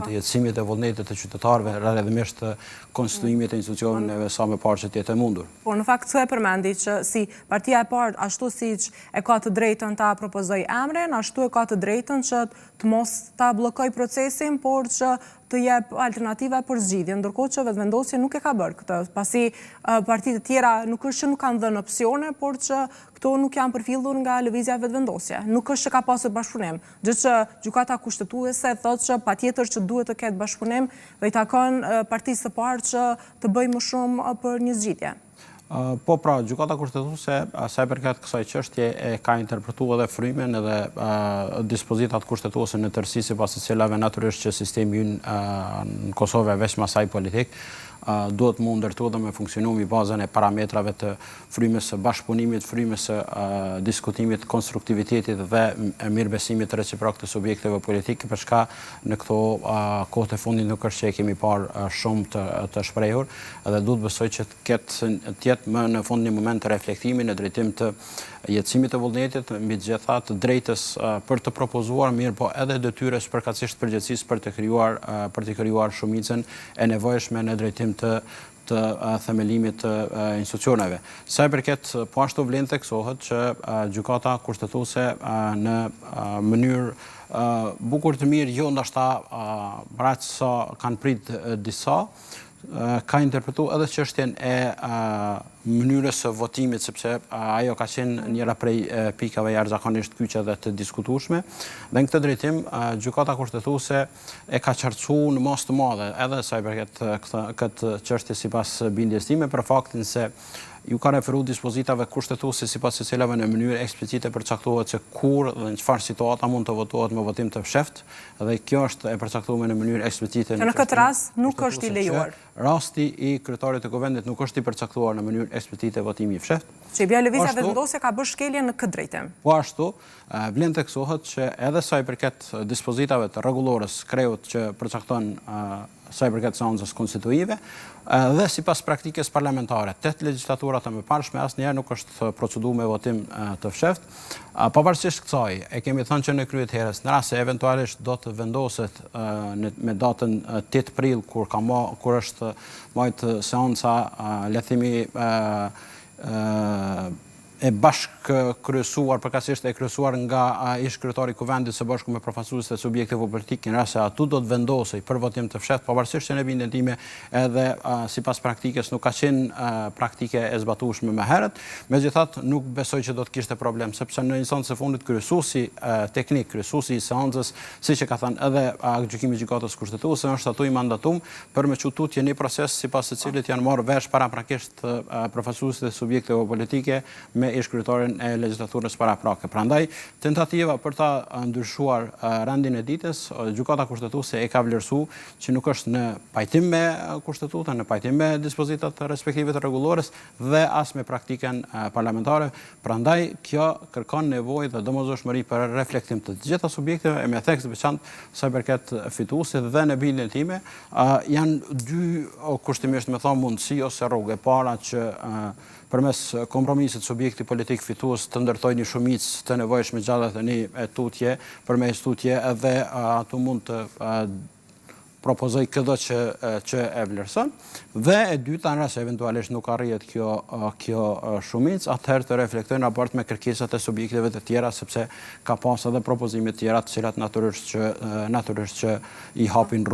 të jetësimit e vullnetit të qytetarëve, rrjedhimisht të konstituimit të institucioneve sa më parë që të jetë e mundur. Por në fakt e përmendi që si partia e parë ashtu siç e ka të drejtën ta propozoj emrin, ashtu e ka të drejtën që të mos ta bllokoj procesin, por që të jep alternativa për zgjidhje, ndërkohë që vetëvendosja nuk e ka bërë këtë, pasi partitë të tjera nuk është që nuk kanë dhënë opsione, por që këto nuk janë përfillur nga lëvizja e vetëvendosje. Nuk është që ka pasur bashkëpunim, gjë që gjykata kushtetuese thotë që patjetër që duhet të ketë bashkëpunim dhe i takon partisë së parë që të bëjë më shumë për një zgjidhje. Po pra, gjykata kushtetuese sa i përket kësaj çështje e ka interpretuar edhe frymen edhe dispozitat kushtetuese në tërësi sipas të cilave natyrisht që sistemi ynë në Kosovë veç masaj politik duhet më ndërtu dhe me funksionu mbi bazën e parametrave të frymës së bashkëpunimit, frymës së diskutimit, konstruktivitetit dhe mirëbesimit reciprok të subjekteve politike, përshka në këto kohët e fundit nuk është që e kemi parë shumë të shprehur, edhe duhet besoj që të jetë më në fund një moment të reflektimi në drejtim të jetësimit të vullnetit, mbi të gjitha të drejtës për të propozuar, mirë po edhe detyres përkatësisht përgjithësisë për të krijuar shumicën e nevojshme në drejtim të themelimit të institucioneve. Sa i përket po ashtu vlen theksohet që gjykata kushtetuese në mënyrë bukur të mirë, jo ndoshta aq sa kanë prit disa, ka interpretu edhe çështjen e mënyrës së votimit, sepse ajo ka qenë njëra prej pikave jashtëzakonisht kyçe dhe të diskutueshme. Dhe në këtë drejtim, gjykata kushtetuese e ka qartësuar në mos të madhe, edhe sa i përket këtë çështje sipas bindjes time, për faktin se ju ka referuar dispozitave kushtetuese sipas të cilave në mënyrë eksplicite përcaktohet se kur dhe në çfarë situata mund të votohet me votim të fshehtë, dhe kjo është e përcaktuar në mënyrë eksplicite. Në këtë rast nuk është i lejuar. Rasti i kryetarit të kuvendit nuk është i përcaktuar në mënyrë eksplicite votimi i fshehtë. Që bja lëvizja vetëvendosje ka bërë shkelje në këtë drejtim. Po ashtu, vlen theksohet që edhe sa i përket dispozitave të rregullorës kreut që përcakton sa i përket seancës konstituive, dhe sipas praktikës parlamentare, 8 legislaturat e mëparshme asnjëherë nuk është proceduar me votim të fshehtë. Pavarësisht kësaj, e kemi thënë që në krye të herës, në rast se eventualisht do të vendoset me datën 8 prill kur është marrë seanca le të themi e bashkëkryesuar, përkatësisht e kryesuar nga ish kryetari i kuvendit së bashku me përfaqësues të subjekteve politike, në rast se atu do të vendosej për votim të fshehtë, pavarësisht që në bindjen time edhe sipas praktikës nuk ka qenë praktike e zbatueshme më herët, megjithatë nuk besoj që do të kishte problem, sepse në instancën e fundit kryesuesi teknik, kryesuesi i seancës, siç e ka thënë edhe gjykimi i gjykatës kushtetuese, është atu i mandatum për me çututje një proces sipas të cilit janë marrë vesh paraprakisht përfaqësuesit të subjekteve politike me ish kryetarin e legjislaturës paraprake. Prandaj, tentativa për ta ndryshuar rendin e ditës, gjykata kushtetuese e ka vlerësuar që nuk është në pajtim me kushtetutën, në pajtim me dispozitat respektive të rregullores dhe as me praktikën parlamentare. Prandaj, kjo kërkon nevojë dhe domosdoshmëri për reflektim të gjitha subjekteve e me theks veçantë sa i përket fituesit dhe në bindjen time janë dy kushtimisht me thonë mundësi ose rrugë e para që përmes kompromisit subjekti politik fitues të ndërtoj një shumicë të nevojshme gjatë të një tutje, përmes tutje edhe ato mund të propozoj këdo që e vlerëson, dhe e dyta në rast se eventualisht nuk arrihet kjo shumicë, atëherë të reflektojnë raport me kërkesat e subjekteve të tjera, sepse ka pas edhe propozime të tjera të cilat natyrisht që i hapin